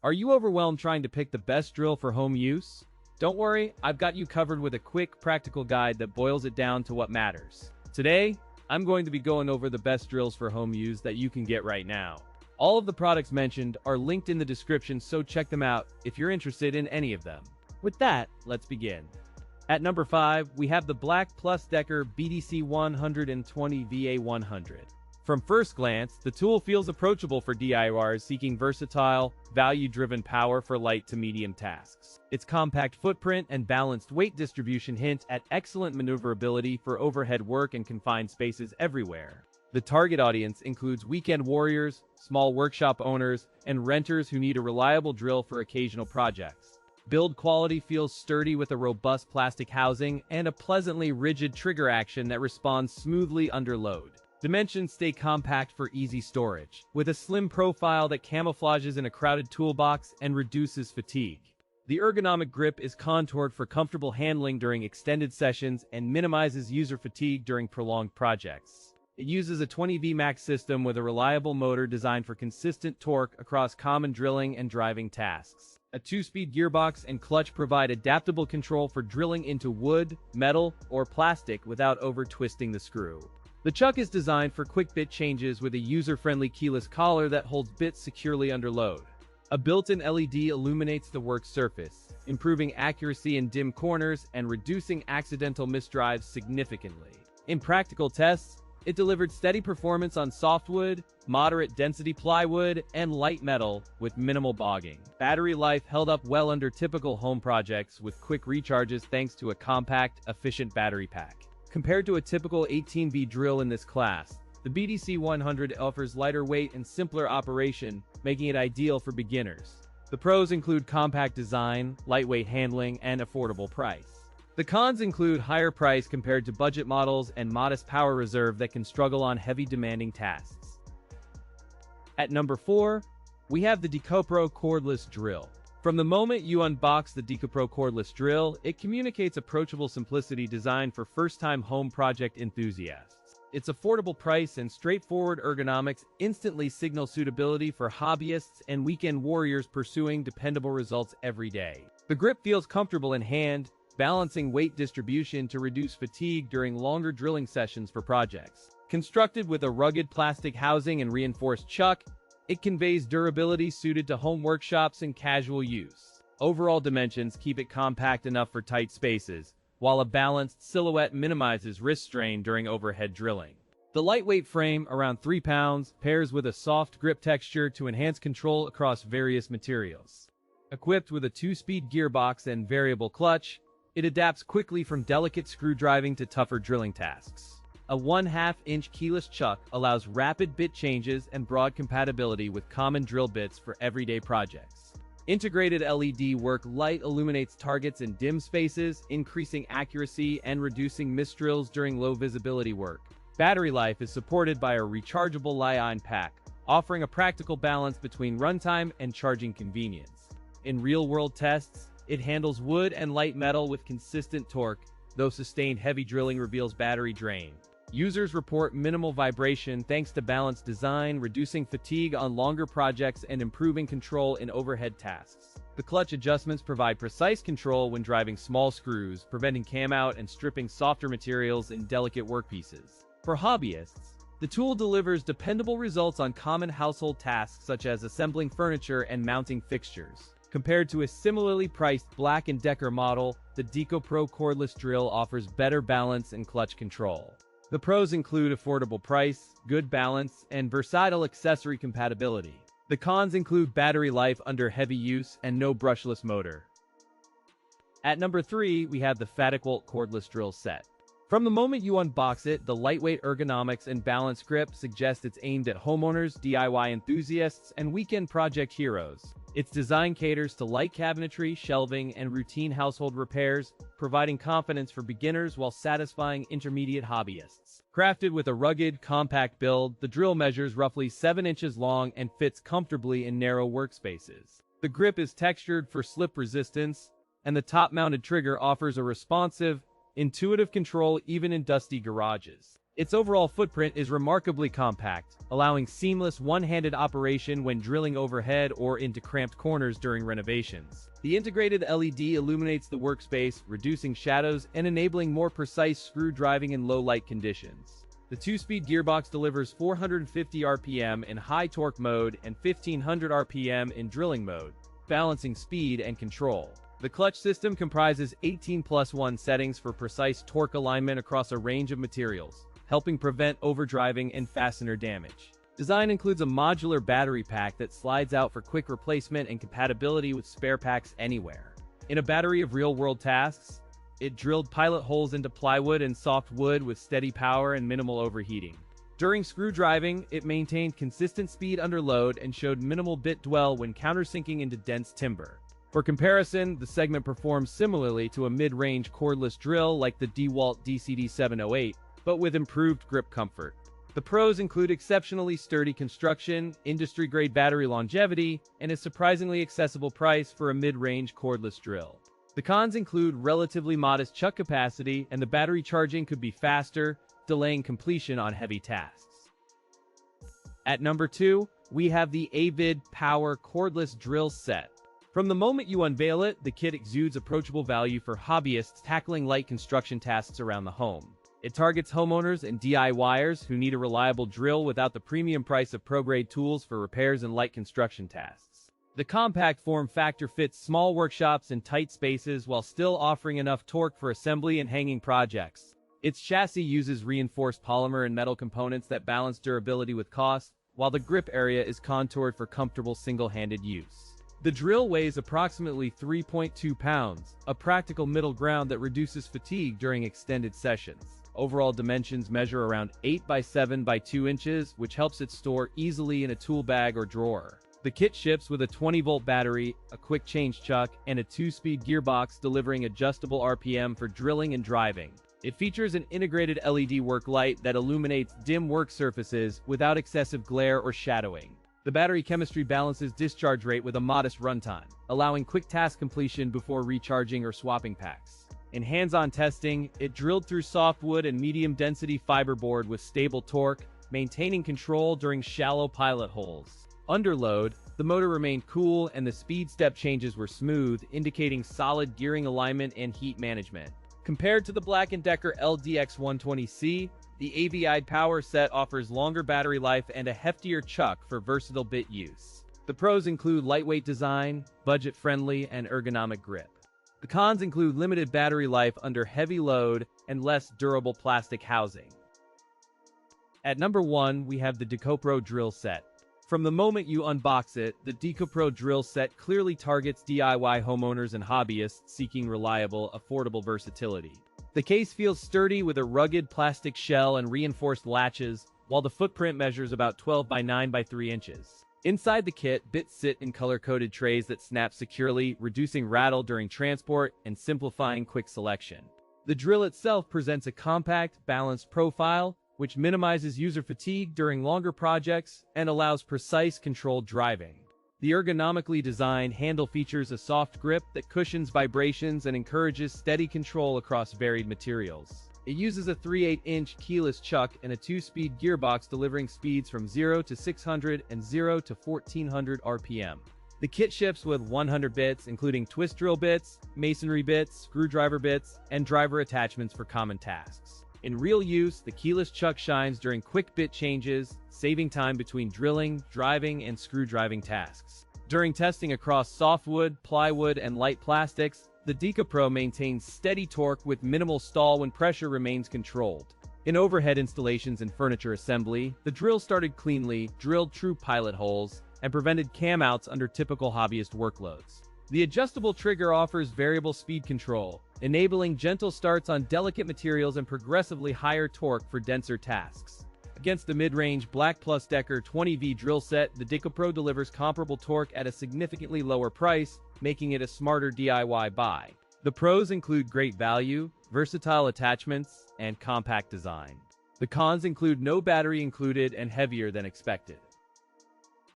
Are you overwhelmed trying to pick the best drill for home use? Don't worry, I've got you covered with a quick, practical guide that boils it down to what matters. Today, I'm going to be going over the best drills for home use that you can get right now. All of the products mentioned are linked in the description, so check them out if you're interested in any of them. With that, let's begin. At number 5, we have the Black+Decker BDC 120 VA100. From first glance, the tool feels approachable for DIYers seeking versatile, value-driven power for light to medium tasks. Its compact footprint and balanced weight distribution hint at excellent maneuverability for overhead work and confined spaces everywhere. The target audience includes weekend warriors, small workshop owners, and renters who need a reliable drill for occasional projects. Build quality feels sturdy with a robust plastic housing and a pleasantly rigid trigger action that responds smoothly under load. Dimensions stay compact for easy storage, with a slim profile that camouflages in a crowded toolbox and reduces fatigue. The ergonomic grip is contoured for comfortable handling during extended sessions and minimizes user fatigue during prolonged projects. It uses a 20V max system with a reliable motor designed for consistent torque across common drilling and driving tasks. A 2-speed gearbox and clutch provide adaptable control for drilling into wood, metal, or plastic without over-twisting the screw. The chuck is designed for quick bit changes with a user-friendly keyless collar that holds bits securely under load. A built-in LED illuminates the work surface, improving accuracy in dim corners and reducing accidental misdrives significantly. In practical tests, it delivered steady performance on softwood, moderate-density plywood, and light metal with minimal bogging. Battery life held up well under typical home projects with quick recharges thanks to a compact, efficient battery pack. Compared to a typical 18V drill in this class, the BDC 100 offers lighter weight and simpler operation, making it ideal for beginners. The pros include compact design, lightweight handling, and affordable price. The cons include higher price compared to budget models and modest power reserve that can struggle on heavy demanding tasks. At number 4, we have the DEKOPRO Cordless Drill. From the moment you unbox the DEKOPRO Cordless Drill, it communicates approachable simplicity designed for first-time home project enthusiasts. Its affordable price and straightforward ergonomics instantly signal suitability for hobbyists and weekend warriors pursuing dependable results every day. The grip feels comfortable in hand, balancing weight distribution to reduce fatigue during longer drilling sessions for projects. Constructed with a rugged plastic housing and reinforced chuck, it conveys durability suited to home workshops and casual use. Overall dimensions keep it compact enough for tight spaces, while a balanced silhouette minimizes wrist strain during overhead drilling. The lightweight frame, around 3 pounds, pairs with a soft grip texture to enhance control across various materials. Equipped with a 2-speed gearbox and variable clutch, it adapts quickly from delicate screw driving to tougher drilling tasks. A 1/2-inch keyless chuck allows rapid bit changes and broad compatibility with common drill bits for everyday projects. Integrated LED work light illuminates targets in dim spaces, increasing accuracy and reducing misdrills during low visibility work. Battery life is supported by a rechargeable Li-ion pack, offering a practical balance between runtime and charging convenience. In real-world tests, it handles wood and light metal with consistent torque, though sustained heavy drilling reveals battery drain. Users report minimal vibration thanks to balanced design, reducing fatigue on longer projects and improving control in overhead tasks. The clutch adjustments provide precise control when driving small screws, preventing cam out and stripping softer materials in delicate workpieces. For hobbyists, the tool delivers dependable results on common household tasks such as assembling furniture and mounting fixtures. Compared to a similarly priced Black+Decker model, the DEKOPRO Cordless Drill offers better balance and clutch control. The pros include affordable price, good balance, and versatile accessory compatibility. The cons include battery life under heavy use and no brushless motor. At number 3, we have the FADAKWALT Cordless Drill Set. From the moment you unbox it, the lightweight ergonomics and balanced grip suggest it's aimed at homeowners, DIY enthusiasts, and weekend project heroes. Its design caters to light cabinetry, shelving, and routine household repairs, providing confidence for beginners while satisfying intermediate hobbyists. Crafted with a rugged, compact build, the drill measures roughly 7 inches long and fits comfortably in narrow workspaces. The grip is textured for slip resistance, and the top-mounted trigger offers a responsive, intuitive control even in dusty garages. Its overall footprint is remarkably compact, allowing seamless one-handed operation when drilling overhead or into cramped corners during renovations. The integrated LED illuminates the workspace, reducing shadows and enabling more precise screw driving in low-light conditions. The 2-speed gearbox delivers 450 RPM in high torque mode and 1500 RPM in drilling mode, balancing speed and control. The clutch system comprises 18+1 settings for precise torque alignment across a range of materials, helping prevent overdriving and fastener damage. Design includes a modular battery pack that slides out for quick replacement and compatibility with spare packs anywhere. In a battery of real-world tasks, it drilled pilot holes into plywood and soft wood with steady power and minimal overheating. During screw driving, it maintained consistent speed under load and showed minimal bit dwell when countersinking into dense timber. For comparison, the segment performs similarly to a mid-range cordless drill like the DeWalt DCD708, but with improved grip comfort. The pros include exceptionally sturdy construction, industry-grade battery longevity, and a surprisingly accessible price for a mid-range cordless drill. The cons include relatively modest chuck capacity, and the battery charging could be faster, delaying completion on heavy tasks. At number 2, we have the AVID POWER Cordless Drill Set. From the moment you unveil it, the kit exudes approachable value for hobbyists tackling light construction tasks around the home. It targets homeowners and DIYers who need a reliable drill without the premium price of pro-grade tools for repairs and light construction tasks. The compact form factor fits small workshops in tight spaces while still offering enough torque for assembly and hanging projects. Its chassis uses reinforced polymer and metal components that balance durability with cost, while the grip area is contoured for comfortable single-handed use. The drill weighs approximately 3.2 pounds, a practical middle ground that reduces fatigue during extended sessions. Overall dimensions measure around 8 by 7 by 2 inches, which helps it store easily in a tool bag or drawer. The kit ships with a 20-volt battery, a quick change chuck, and a 2-speed gearbox delivering adjustable RPM for drilling and driving. It features an integrated LED work light that illuminates dim work surfaces without excessive glare or shadowing. The battery chemistry balances discharge rate with a modest runtime, allowing quick task completion before recharging or swapping packs. In hands-on testing, it drilled through softwood and medium-density fiberboard with stable torque, maintaining control during shallow pilot holes. Under load, the motor remained cool and the speed step changes were smooth, indicating solid gearing alignment and heat management. Compared to the Black+Decker LDX120C, the AVID Power set offers longer battery life and a heftier chuck for versatile bit use. The pros include lightweight design, budget-friendly, and ergonomic grip. The cons include limited battery life under heavy load and less durable plastic housing. At number 1, we have the DEKOPRO Drill Set. From the moment you unbox it, the DEKOPRO Drill Set clearly targets DIY homeowners and hobbyists seeking reliable, affordable versatility. The case feels sturdy with a rugged plastic shell and reinforced latches, while the footprint measures about 12 by 9 by 3 inches. Inside the kit, bits sit in color-coded trays that snap securely, reducing rattle during transport and simplifying quick selection. The drill itself presents a compact, balanced profile, which minimizes user fatigue during longer projects and allows precise, controlled driving. The ergonomically designed handle features a soft grip that cushions vibrations and encourages steady control across varied materials. It uses a 3/8-inch keyless chuck and a 2-speed gearbox delivering speeds from 0 to 600 and 0 to 1400 RPM. The kit ships with 100 bits, including twist drill bits, masonry bits, screwdriver bits, and driver attachments for common tasks. In real use, the keyless chuck shines during quick bit changes, saving time between drilling, driving, and screw driving tasks. During testing across softwood, plywood, and light plastics, the DEKOPRO maintains steady torque with minimal stall when pressure remains controlled. In overhead installations and furniture assembly, the drill started cleanly, drilled true pilot holes, and prevented cam-outs under typical hobbyist workloads. The adjustable trigger offers variable speed control, enabling gentle starts on delicate materials and progressively higher torque for denser tasks. Against the mid-range Black+Decker 20V drill set, the DEKOPRO delivers comparable torque at a significantly lower price, making it a smarter DIY buy. The pros include great value, versatile attachments, and compact design. The cons include no battery included and heavier than expected.